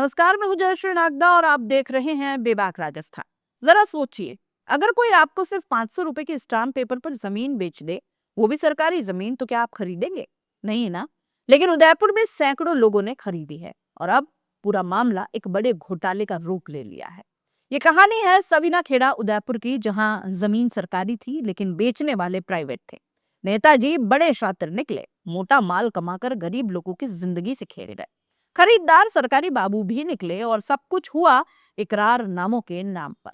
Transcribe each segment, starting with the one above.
नमस्कार, मैं हूं जयश्री नागदा और आप देख रहे हैं बेबाक राजस्थान। जरा सोचिए, अगर कोई आपको सिर्फ 500 रुपए के स्टाम्प पेपर पर जमीन बेच दे, वो भी सरकारी जमीन, तो क्या आप खरीदेंगे? नहीं ना। लेकिन उदयपुर में सैकड़ों लोगों ने खरीदी है और अब पूरा मामला एक बड़े घोटाले का रूप ले लिया है। ये कहानी है सवीना खेड़ा उदयपुर की, जहां जमीन सरकारी थी लेकिन बेचने वाले प्राइवेट थे। नेताजी बड़े शातिर निकले, मोटा माल कमाकर गरीब लोगों की जिंदगी से खेल गए। खरीदार सरकारी बाबू भी निकले और सब कुछ हुआ इकरारनामों के नाम पर।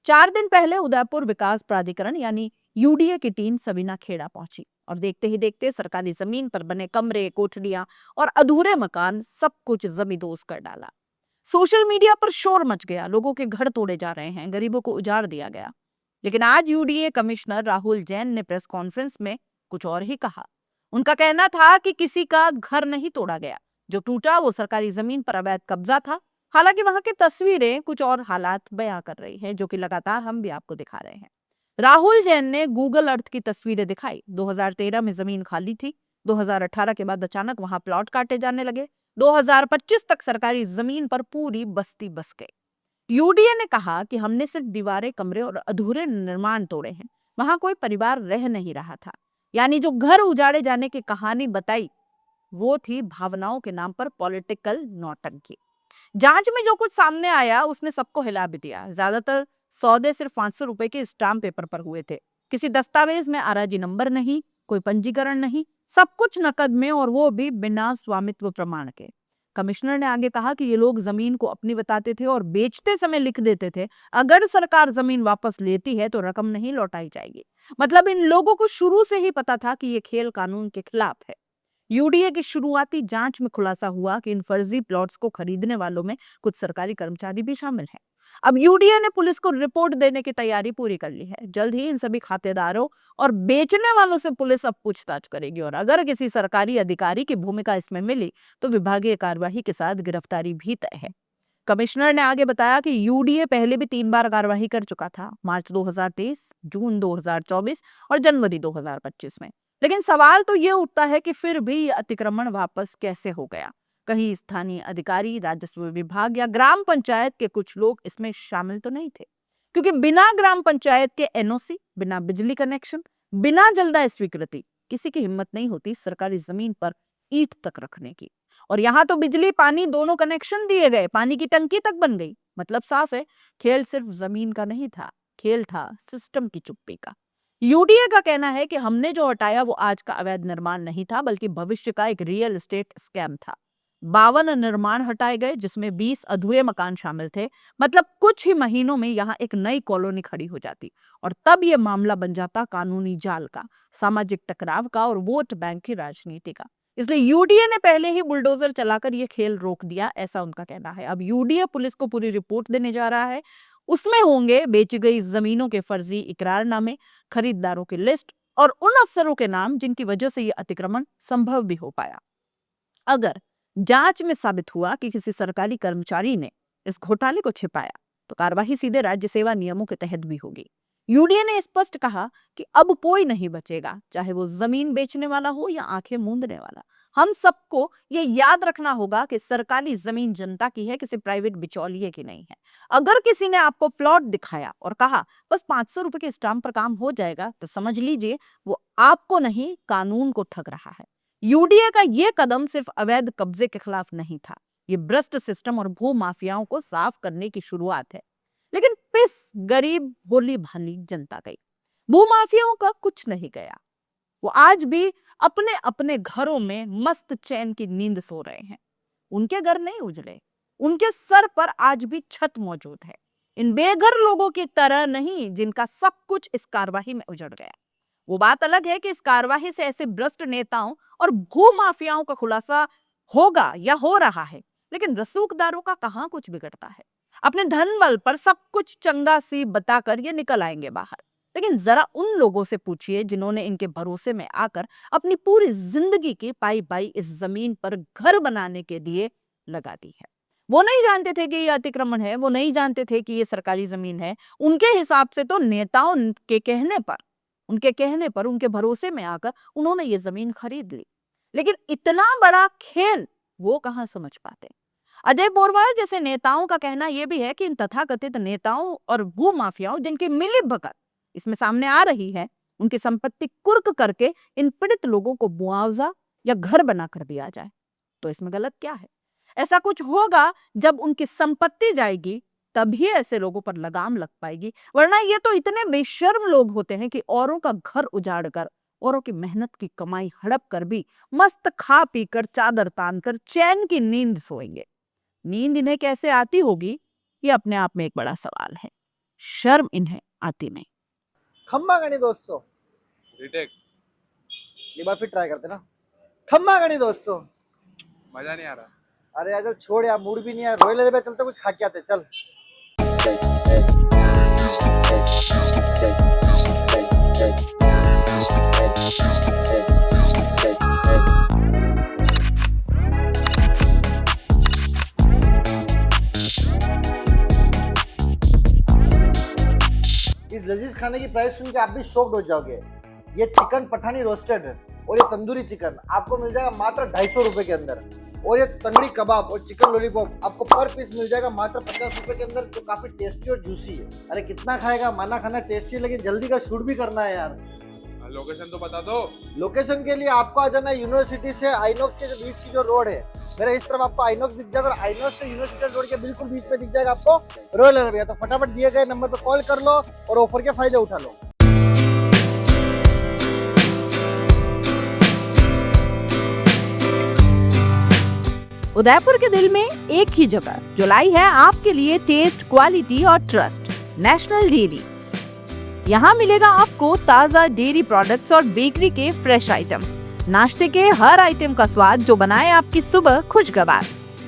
4 दिन पहले उदयपुर विकास प्राधिकरण यानी यूडीए की टीम सवीना खेड़ा पहुंची और देखते ही देखते सरकारी जमीन पर बने कमरे, कोठरियां और अधूरे मकान सब कुछ जमींदोज कर डाला। सोशल मीडिया पर शोर मच गया, लोगों के घर तोड़े जा रहे हैं, गरीबों को उजाड़ दिया गया। लेकिन आज यूडीए कमिश्नर राहुल जैन ने प्रेस कॉन्फ्रेंस में कुछ और ही कहा। उनका कहना था कि किसी का घर नहीं तोड़ा गया, जो टूटा वो सरकारी जमीन पर अवैध कब्जा था। हालांकि वहां की तस्वीरें कुछ और हालात बयां कर रही हैं, जो कि लगातार हम भी आपको दिखा रहे हैं। राहुल जैन ने गूगल अर्थ की तस्वीरें दिखाई। 2013 में जमीन खाली थी। 2018 के बाद अचानक वहां प्लॉट काटे जाने लगे। 2025 तक सरकारी जमीन पर पूरी बस्ती बस गई। यूडीए ने कहा कि हमने सिर्फ दीवारें, कमरे और अधूरे निर्माण तोड़े हैं। वहां कोई परिवार रह नहीं रहा था। यानी जो घर उजाड़े जाने की कहानी बताई, वो थी भावनाओं के नाम पर पॉलिटिकल नौटंकी। जांच में जो कुछ सामने आया उसने सबको हिला भी दिया। ज्यादातर सौदे सिर्फ 500 रुपए के स्टाम्प पेपर पर हुए थे। किसी दस्तावेज में आराजी नंबर नहीं, कोई पंजीकरण नहीं, सब कुछ नकद में, और वो भी बिना स्वामित्व प्रमाण के। कमिश्नर ने आगे कहा कि ये लोग जमीन को अपनी बताते थे और बेचते समय लिख देते थे, अगर सरकार जमीन वापस लेती है तो रकम नहीं लौटाई जाएगी। मतलब इन लोगों को शुरू से ही पता था कि ये खेल कानून के खिलाफ है। यूडीए की शुरुआती जांच में खुलासा हुआ कि इन फर्जी प्लॉट्स को खरीदने वालों में कुछ सरकारी कर्मचारी भी शामिल हैं। अब यूडीए ने पुलिस को रिपोर्ट देने की तैयारी पूरी कर ली है। जल्द ही इन सभी खातेदारों और बेचने वालों से पुलिस अब पूछताछ करेगी, और अगर किसी सरकारी अधिकारी की भूमिका इसमें मिली तो विभागीय कार्यवाही के साथ गिरफ्तारी भी तय है। कमिश्नर ने आगे बताया कि यूडीए पहले भी 3 बार कार्रवाई कर चुका था, मार्च 2023, जून 2024 और जनवरी 2025 में। लेकिन सवाल तो ये उठता है कि फिर भी ये अतिक्रमण वापस कैसे हो गया? कहीं स्थानीय अधिकारी, राजस्व विभाग या ग्राम पंचायत के कुछ लोग इसमें शामिल तो नहीं थे? क्योंकि बिना ग्राम पंचायत के एनओसी, बिना बिजली कनेक्शन, बिना जलदाय स्वीकृति, किसी की हिम्मत नहीं होती सरकारी जमीन पर ईंट तक रखने की। और यहाँ तो बिजली पानी दोनों कनेक्शन दिए गए, पानी की टंकी तक बन गई। मतलब साफ है, खेल सिर्फ जमीन का नहीं था, खेल था सिस्टम की चुप्पी का। यूडीए का कहना है कि हमने जो हटाया वो आज का अवैध निर्माण नहीं था, बल्कि भविष्य का एक रियल एस्टेट स्कैम था। 52 निर्माण हटाए गए, जिसमें 20 अधूरे मकान शामिल थे। मतलब कुछ ही महीनों में यहाँ एक नई कॉलोनी खड़ी हो जाती, और तब ये मामला बन जाता कानूनी जाल का, सामाजिक टकराव का और वोट बैंक की राजनीति का। इसलिए यूडीए ने पहले ही बुलडोजर चलाकर ये खेल रोक दिया, ऐसा उनका कहना है। अब यूडीए पुलिस को पूरी रिपोर्ट देने जा रहा है। उसमें होंगे बेची गई जमीनों के फर्जी इकरारनामे, खरीदारों की लिस्ट और उन अफसरों के नाम जिनकी वजह से ये अतिक्रमण संभव भी हो पाया। अगर जांच में साबित हुआ कि किसी सरकारी कर्मचारी ने इस घोटाले को छिपाया, तो कार्रवाई सीधे राज्य सेवा नियमों के तहत भी होगी। यूडीए ने स्पष्ट कहा कि अब कोई नहीं बचेगा, चाहे वो जमीन बेचने वाला हो या आंखें मूंदने वाला। हम सबको ये याद रखना होगा कि सरकारी जमीन जनता की है, किसी प्राइवेट बिचौलिए की नहीं है। अगर किसी ने आपको प्लॉट दिखाया और कहा बस 500 रुपए के स्टाम्प पर काम हो जाएगा, तो समझ लीजिए वो आपको नहीं, कानून को ठग रहा है। यूडीए का ये कदम सिर्फ अवैध कब्जे के खिलाफ नहीं था, ये भ्रष्ट सिस्टम और भू माफियाओं को साफ करने की शुरुआत है। लेकिन पिस गरीब भोली भाली जनता गई, भू माफियाओं का कुछ नहीं गया। वो आज भी अपने अपने घरों में मस्त चैन की नींद सो रहे हैं। उनके घर नहीं उजड़े, उनके सर पर आज भी छत मौजूद है। इन बेघर लोगों की तरह नहीं, जिनका सब कुछ इस कार्रवाई में उजड़ गया। वो बात अलग है कि इस कार्रवाई से ऐसे भ्रष्ट नेताओं और भू माफियाओं का खुलासा होगा या हो रहा है, लेकिन रसूखदारों का कहां कुछ बिगड़ता है। अपने धन बल पर सब कुछ चंगा सी बताकर ये निकल आएंगे बाहर। लेकिन जरा उन लोगों से पूछिए जिन्होंने इनके भरोसे में आकर अपनी पूरी जिंदगी की पाई बाई इस जमीन पर घर बनाने के लिए लगा दी है। वो नहीं जानते थे कि ये अतिक्रमण है, वो नहीं जानते थे कि ये सरकारी जमीन है। उनके हिसाब से तो नेताओं के कहने पर, उनके भरोसे में आकर उन्होंने ये जमीन खरीद ली। लेकिन इतना बड़ा खेल वो कहां समझ पाते। अजय बोरवाल जैसे नेताओं का कहना यह भी है कि इन तथाकथित नेताओं और भू माफियाओं जिनकी मिलीभगत इसमें सामने आ रही है, उनकी संपत्ति कुर्क करके इन पीड़ित लोगों को मुआवजा या घर बना कर दिया जाए। तो इसमें गलत क्या है? ऐसा कुछ होगा जब उनकी संपत्ति जाएगी तभी ऐसे लोगों पर लगाम लग पाएगी, वरना ये तो इतने बेशर्म लोग होते हैं कि औरों का घर उजाड़ कर, औरों की मेहनत की कमाई हड़प कर भी मस्त खा पी कर चादर तान कर चैन की नींद सोएंगे। नींद इन्हें कैसे आती होगी, ये अपने आप में एक बड़ा सवाल है। शर्म इन्हें आती नहीं। खम्मा गणी दोस्तों, रिटेक ये बार फिर ट्राई करते ना। खम्मा गणी दोस्तों, मजा नहीं आ रहा। अरे यार चल छोड़ यार, मूड भी नहीं है। रॉयल पे चलते, कुछ खा के आते। चल इस लजीज खाने की प्राइस सुन के आप भी शॉक्ड हो जाओगे। ये चिकन पठानी रोस्टेड और ये तंदूरी चिकन आपको मिल जाएगा मात्र 250 रुपए के अंदर, और ये तंगड़ी कबाब और चिकन लॉलीपॉप आपको पर पीस मिल जाएगा मात्र 50 रुपए के अंदर, जो काफी टेस्टी और जूसी है। अरे कितना खाएगा, माना खाना टेस्टी, लेकिन जल्दी का शूट भी करना है यार। लोकेशन तो बता दो। लोकेशन के लिए आपको आ जाना है यूनिवर्सिटी से आइनॉक्स के जो बीच की जो रोड है, मेरे इस तरफ आपको आइनॉक्स दिख जाएगा, और आइनॉक्स से यूनिवर्सिटी रोड के बिल्कुल बीच में दिख जाएगा आपको रॉयल अरेबिया। तो फटाफट दिए गए नंबर पर कॉल कर लो और ऑफर के फायदे उठा लो। उदयपुर के दिल में एक ही जगह जो लाई है आपके लिए टेस्ट, क्वालिटी और ट्रस्ट, नेशनल डेयरी। यहाँ मिलेगा आपको ताजा डेयरी प्रोडक्ट्स और बेकरी के फ्रेश आइटम्स, नाश्ते के हर आइटम का स्वाद जो बनाए आपकी सुबह खुशगवार।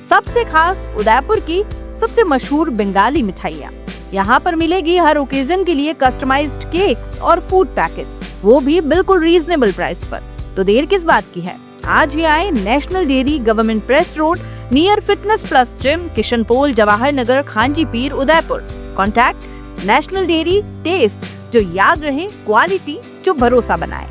सबसे खास उदयपुर की सबसे मशहूर बंगाली मिठाइयाँ। यहाँ पर मिलेगी हर ओकेजन के लिए कस्टमाइज्ड केक्स और फूड पैकेट्स, वो भी बिल्कुल रीजनेबल प्राइस पर। तो देर किस बात की है, आज ही आए national dairy, government press road, near fitness plus gym, Kishan Pol, Jawahar Nagar, Khanchi Peer, Udaipur. Contact national dairy, taste जो याद रहे, क्वालिटी जो भरोसा बनाए।